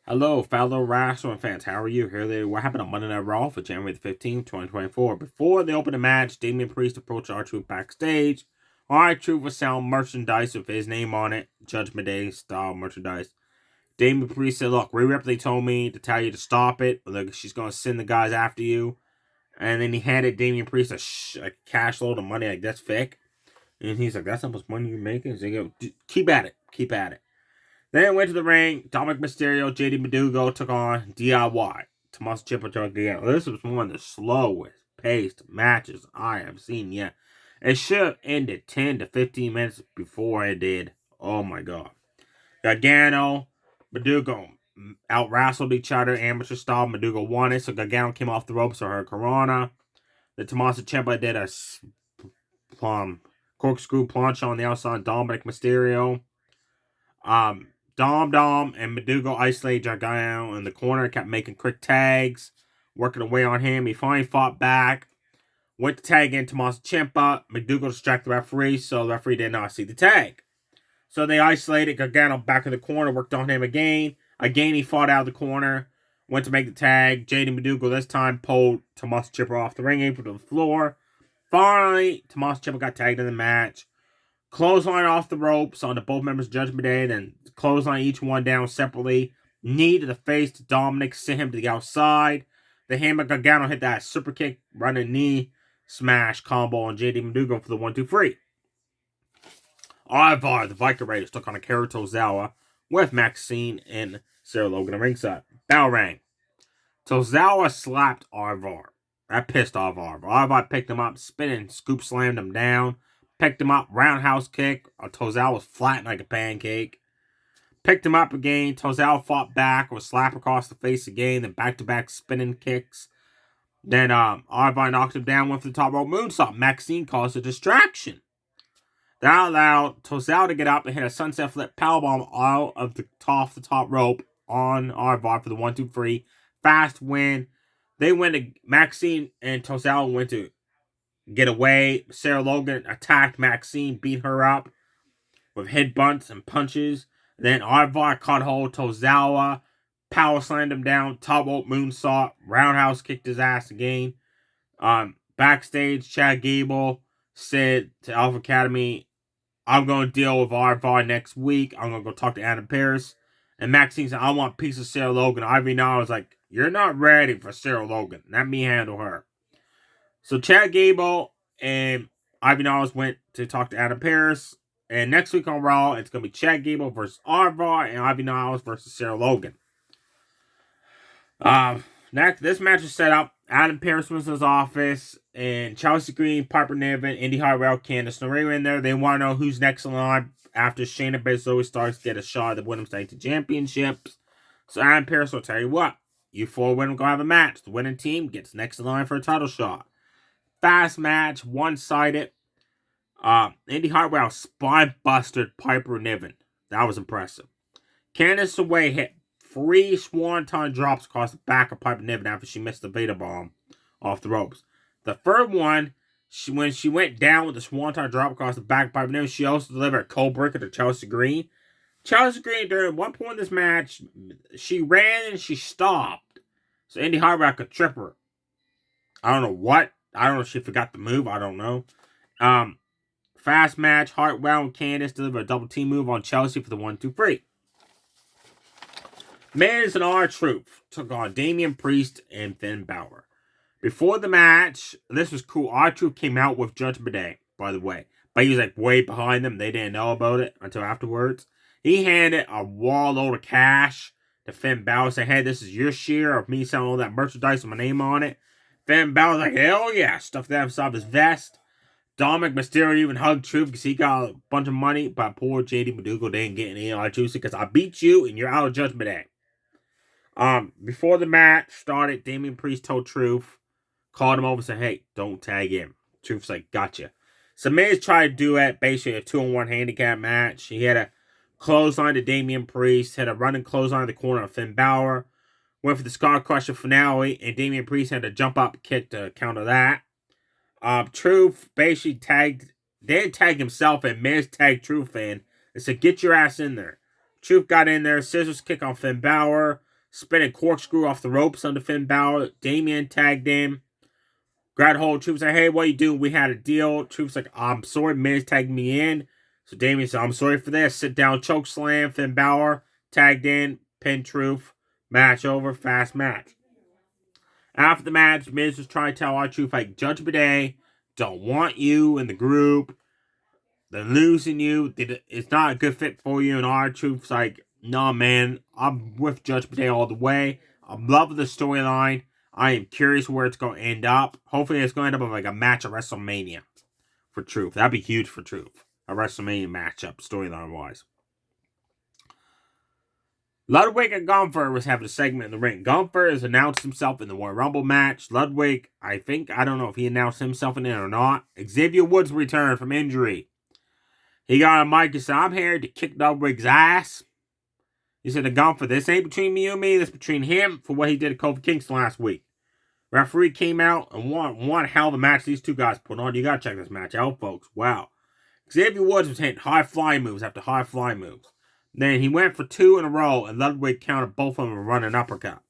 Hello, fellow wrestling fans. How are you? Here they what happened on Monday Night Raw for January the 15th, 2024. Before they opened the match, Damian Priest approached R-Truth backstage. R-Truth was selling merchandise with his name on it, Judgment Day style merchandise. Damian Priest said, "Look, Rhea Ripley told me to tell you to stop it. Look, she's going to send the guys after you." And then he handed Damian Priest a cash load of money, like, that's fake. And he's like, "That's how much money you're making?" So he go, "Keep at it. Keep at it." Then went to the ring. Dominic Mysterio, JD Madugo took on DIY. Tommaso Ciampa took again. This was one of the slowest paced matches I have seen yet. It should have ended 10 to 15 minutes before it did. Oh my god. Gargano, Madugo out wrestled each other amateur style. Madugo won it, so Gargano came off the ropes for her Corona. The Tommaso Ciampa did a corkscrew plunge on the outside. Dominic Mysterio. Um, Dom and Madugo isolated Gargano in the corner, kept making quick tags, working away on him. He finally fought back, went to tag in Tommaso Ciampa. Madugo distracted the referee, so the referee did not see the tag. So they isolated Gargano back in the corner, worked on him again. Again, he fought out of the corner, went to make the tag. JD Madugo this time pulled Tommaso Ciampa off the ring apron to the floor. Finally, Tommaso Ciampa got tagged in the match. Clothesline off the ropes on the both members' Judgment Day, then clothesline each one down separately. Knee to the face to Dominic, sent him to the outside. The hammer Gargano hit that super kick, running knee smash combo on JD Madugo for the 1-2-3. Ivar, the Viking Raiders, took on Akira Tozawa with Maxine and Sarah Logan at ringside. Bell rang. Tozawa slapped Ivar. That pissed off Ivar. Ivar picked him up, spinning, scoop slammed him down. Picked him up, roundhouse kick. Tozawa was flat like a pancake. Picked him up again. Tozawa fought back, was slap across the face again, then back-to-back spinning kicks. Then Ivar knocked him down with the top rope moonsault. Maxine caused a distraction. That allowed Tozawa to get up and hit a sunset flip powerbomb out of the top rope on Ivar for the 1-2-3. Fast win. They went to Maxine and Tozawa went to get away. Sarah Logan attacked Maxine, beat her up with headbutts and punches. Then Ivar caught hold Tozawa, power slammed him down, top rope moonsault, roundhouse kicked his ass again. Backstage, Chad Gable said to Alpha Academy, "I'm going to deal with Ivar next week. I'm going to go talk to Adam Pearce." And Maxine said, "I want a piece of Sarah Logan." Ivy now was like, "You're not ready for Sarah Logan. Let me handle her." So Chad Gable and Ivy Knowles went to talk to Adam Pearce. And next week on Raw, it's going to be Chad Gable versus Ivar and Ivy Knowles versus Sarah Logan. Next, this match is set up. Adam Pearce was in his office, and Chelsea Green, Piper Niven, Indy Hartwell, Candice LeRae were in there. They want to know who's next in line after Shayna Baszler starts to get a shot at the Women's Tag Team Championships. So Adam Pearce will tell you what, you four women are going to have a match. The winning team gets next in line for a title shot. Fast match, one-sided. Indy Hartwell spine busted Piper Niven. That was impressive. Candice LeRae hit 3 swanton drops across the back of Piper Niven after she missed the Veda bomb off the ropes. The third one, when she went down with the swanton drop across the back of Piper Niven, she also delivered a cold breaker to Chelsea Green. Chelsea Green, during one point in this match, she ran and she stopped. So Indy Hartwell could trip her. I don't know what. I don't know if she forgot the move. I don't know. Fast match. Hartwell and Candice deliver a double team move on Chelsea for the 1-2-3. Miz and R-Truth took on Damian Priest and Finn Balor. Before the match, this was cool. R-Truth came out with Judgment Day, by the way. But he was like way behind them. They didn't know about it until afterwards. He handed a wall load of cash to Finn Balor, saying, "Hey, this is your share of me selling all that merchandise with my name on it." Finn Balor's like, "Hell yeah." Stuffed that inside his vest. Dominic Mysterio even hugged Truth because he got a bunch of money, but poor JD Madugo didn't get any R-Truth because I beat you and you're out of Judgment Day. Before the match started, Damian Priest told Truth, called him over and said, "Hey, don't tag him." Truth's like, "Gotcha." So Miz tried to do it, basically a 2-on-1 handicap match. He had a clothesline to Damian Priest, had a running clothesline in the corner of Finn Balor, went for the Scar Crusher finale, and Damian Priest had a jump up kick to counter that. Truth basically didn't tag himself, and Miz tagged Truth in and said, "Get your ass in there." Truth got in there, scissors kick on Finn Balor. spinning corkscrew off the ropes under Finn Balor. Damian tagged in. Grabbed hold. Truth's like, hey, what you doing? We had a deal. Truth's like, I'm sorry. Miz tagged me in. So Damian said, I'm sorry for this. Sit down, choke slam. Finn Balor tagged in. Pin Truth. Match over. Fast match. After the match, Miz was trying to tell R-Truth, like, Judgment Day don't want you in the group. They're losing you. It's not a good fit for you. And R-Truth's like, no, man. I'm with Judgment Day all the way. I'm loving the storyline. I am curious where it's going to end up. Hopefully, it's going to end up with like a match at WrestleMania for Truth. That'd be huge for Truth. A WrestleMania matchup, storyline-wise. Ludwig and Gunther was having a segment in the ring. Gunther has announced himself in the Royal Rumble match. Ludwig, I don't know if he announced himself in it or not. Xavier Woods returned from injury. He got a mic and said, I'm here to kick Ludwig's ass. He said to Gunther, this ain't between me and me, this between him for what he did to Kofi Kingston last week. Referee came out and won hell of a match these two guys put on. You gotta check this match out, folks. Wow. Xavier Woods was hitting high fly moves after high fly moves. Then he went for 2 in a row, and Ludwig countered both of them and running uppercut.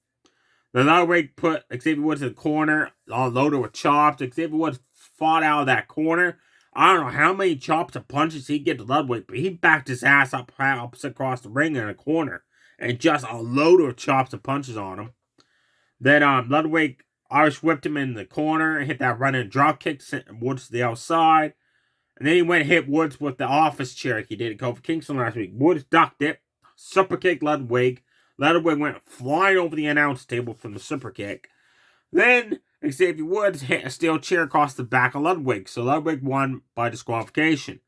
Then Ludwig put Xavier Woods in the corner, all loaded with chops. Xavier Woods fought out of that corner. I don't know how many chops and punches he get to Ludwig, but he backed his ass up across the ring in a corner and just a load of chops and punches on him. Then Ludwig Irish whipped him in the corner and hit that running drop kick, sent Woods to the outside. And then he went and hit Woods with the office chair like he did at Kofi Kingston last week. Woods ducked it, super kicked Ludwig. Ludwig went flying over the announce table from the super kick. Then Xavier Woods hit a steel chair across the back of Ludwig, so Ludwig won by disqualification.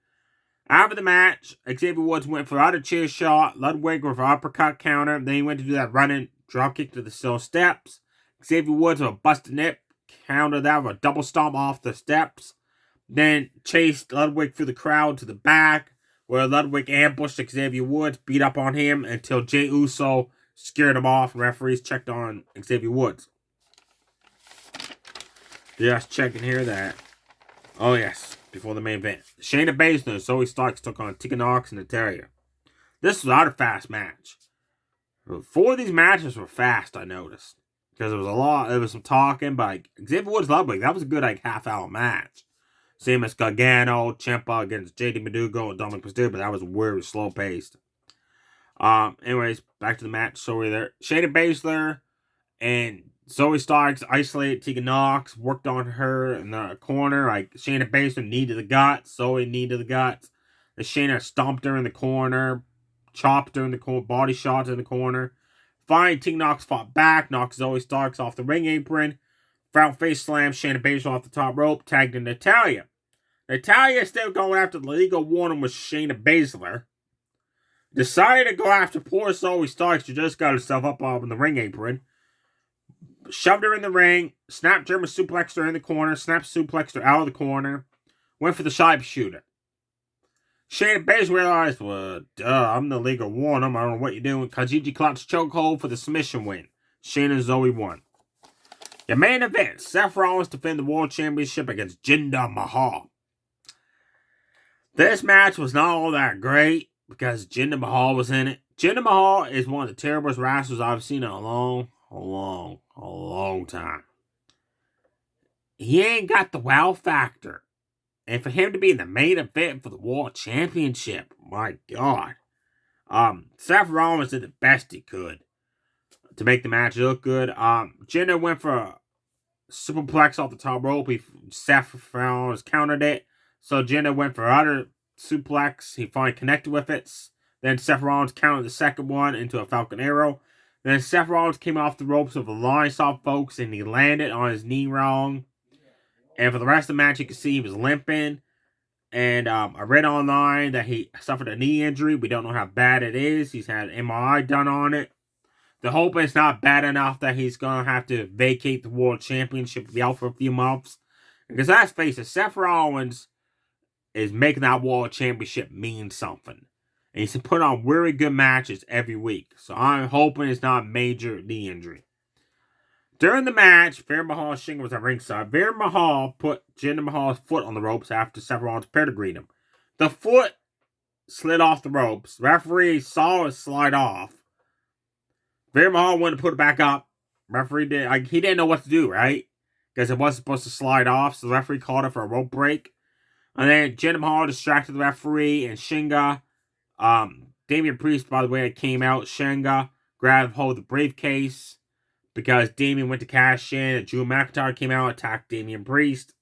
After the match, Xavier Woods went for another chair shot, Ludwig with an uppercut counter. Then he went to do that running drop kick to the steel steps. Xavier Woods with a busted nip, countered that with a double stomp off the steps. Then chased Ludwig through the crowd to the back, where Ludwig ambushed Xavier Woods, beat up on him until Jey Uso scared him off. Referees checked on Xavier Woods. Just checking here that. Oh, yes. Before the main event. Shayna Baszler and Zoe Starks took on Tegan Nox and Natalya. This was not a fast match. 4 of these matches were fast, I noticed. Because there was some talking, but like, Xavier Woods Ludwig, that was a good half-hour match. Same as Gargano, Ciampa against JD Madugo and Dominic Mysterio, but that was very slow-paced. Anyways, back to the match. Sorry there. Shayna Baszler and Zoe Starks isolated Tegan Nox, worked on her in the corner. Like, Shayna Baszler needed the guts. Zoe needed the guts. And Shayna stomped her in the corner, chopped her in the corner, body shots in the corner. Finally, Tegan Nox fought back, knocked Zoe Starks off the ring apron. Front face slam Shayna Baszler off the top rope, tagged in Natalya. Natalya is still going after the League of One with Shayna Baszler. Decided to go after poor Zoe Starks, who just got herself up on the ring apron. Shoved her in the ring, snapped German suplexed her in the corner, snapped suplexed her out of the corner, went for the sharpshooter. Shayna Baszler realized, well, I'm the League of One, I don't know what you're doing. Kajiji clutched chokehold for the submission win. Shayna and Zoe won. Your main event, Seth Rollins defend the World Championship against Jinder Mahal. This match was not all that great because Jinder Mahal was in it. Jinder Mahal is one of the terriblest wrestlers I've seen in a long time. He ain't got the wow factor. And for him to be in the main event for the World Championship, my God. Seth Rollins did the best he could to make the match look good. Jinder went for a superplex off the top rope. Seth Rollins countered it. So Jinder went for another suplex. He finally connected with it. Then Seth Rollins countered the second one into a Falcon Arrow. Then Seth Rollins came off the ropes with a line saw, folks, and he landed on his knee wrong. And for the rest of the match, you can see he was limping. And I read online that he suffered a knee injury. We don't know how bad it is. He's had an MRI done on it. The hope is not bad enough that he's going to have to vacate the World Championship, be out for a few months. Because let's face it, Seth Rollins is making that World Championship mean something. And he's put on really good matches every week. So I'm hoping it's not a major knee injury. During the match, Veer Mahal Singh was at ringside. Veer Mahal put Jinder Mahal's foot on the ropes after Seth Rollins pedigreed him. The foot slid off the ropes. The referee saw it slide off. Jinder Mahal went to put it back up. Referee he didn't know what to do, right? Because it wasn't supposed to slide off, so the referee called it for a rope break. And then Jinder Mahal distracted the referee, and Shinga, Damian Priest, by the way, came out. Shinga grabbed hold of the briefcase because Damian went to cash in, and Drew McIntyre came out, attacked Damian Priest.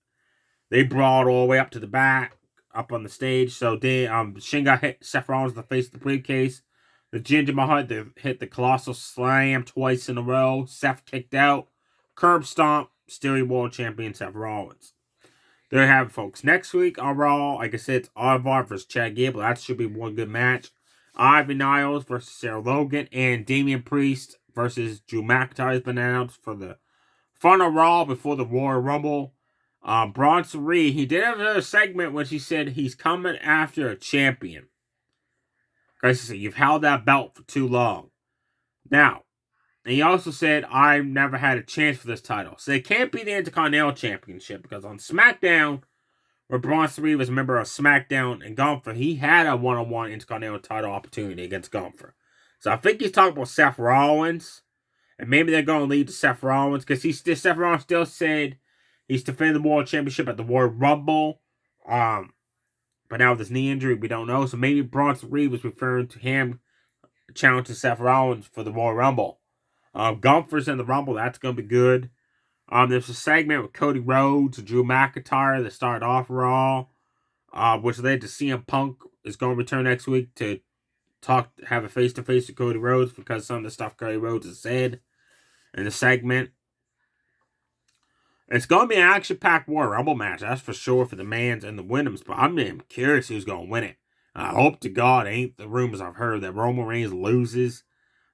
They brawled all the way up to the back, up on the stage. So Shinga hit Seth Rollins in the face of the briefcase. The Jinder Mahal hit the Colossal Slam twice in a row. Seth kicked out. Curb stomp. Still world champion Seth Rollins. There you have it, folks. Next week on Raw, like I said, it's Ivar versus Chad Gable. That should be one good match. Ivy Niles versus Sarah Logan. And Damian Priest versus Drew McIntyre has been announced for the final Raw before the Royal Rumble. Bronson Reed, he did have another segment when she said he's coming after a champion. Guys, you've held that belt for too long. Now, and he also said, I've never had a chance for this title. So it can't be the Intercontinental Championship because on SmackDown, where Bronson Reed was a member of SmackDown and Gunther, he had a one-on-one Intercontinental title opportunity against Gunther. So I think he's talking about Seth Rollins. And maybe they're going to lead to Seth Rollins because Seth Rollins still said he's defending the World Championship at the Royal Rumble. But now with his knee injury, we don't know. So maybe Bronson Reed was referring to him challenging Seth Rollins for the Royal Rumble. Gunther's in the Rumble. That's going to be good. There's a segment with Cody Rhodes and Drew McIntyre that started off Raw, which led to CM Punk is going to return next week to have a face-to-face with Cody Rhodes because of some of the stuff Cody Rhodes has said in the segment. It's going to be an action-packed Royal Rumble match, that's for sure, for the men's and the women's, but I'm curious who's going to win it. I hope to God ain't the rumors I've heard that Roman Reigns loses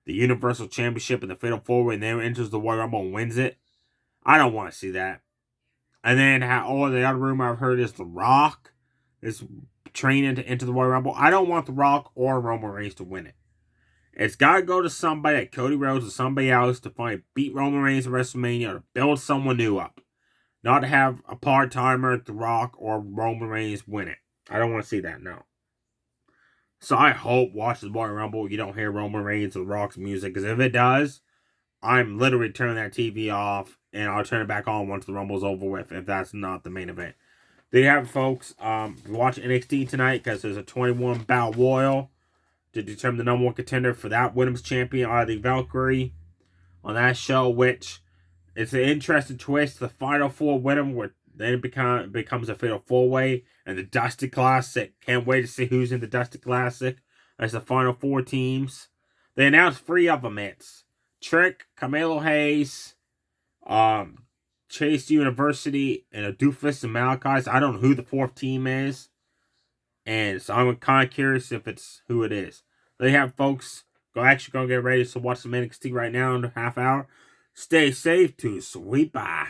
the Universal Championship in the Fatal 4-Way and then enters the Royal Rumble and wins it. I don't want to see that. And then the other rumor I've heard is The Rock is training to enter the Royal Rumble. I don't want The Rock or Roman Reigns to win it. It's got to go to somebody like Cody Rhodes or somebody else to beat Roman Reigns at WrestleMania or to build someone new up. Not to have a part-timer, The Rock or Roman Reigns win it. I don't want to see that, no. So I hope watching the Royal Rumble you don't hear Roman Reigns or The Rock's music, because if it does, I'm literally turning that TV off and I'll turn it back on once the Rumble's over with if that's not the main event. There you have it, folks. Watch NXT tonight because there's a 21 Battle Royal to determine the number one contender for that women's champion, the Valkyrie, on that show, which it's an interesting twist. The final four win them, where then it becomes a fatal four-way, and the Dusty Classic. Can't wait to see who's in the Dusty Classic as the final four teams. They announced 3 of them. It's Trick, Carmelo Hayes, Chase University, and a Doofus and Malachi. So I don't know who the 4th team is. And so I'm kind of curious if it's who it is. There you have, folks. Go get ready to watch some NXT right now in a half hour. Stay safe to sweet bye.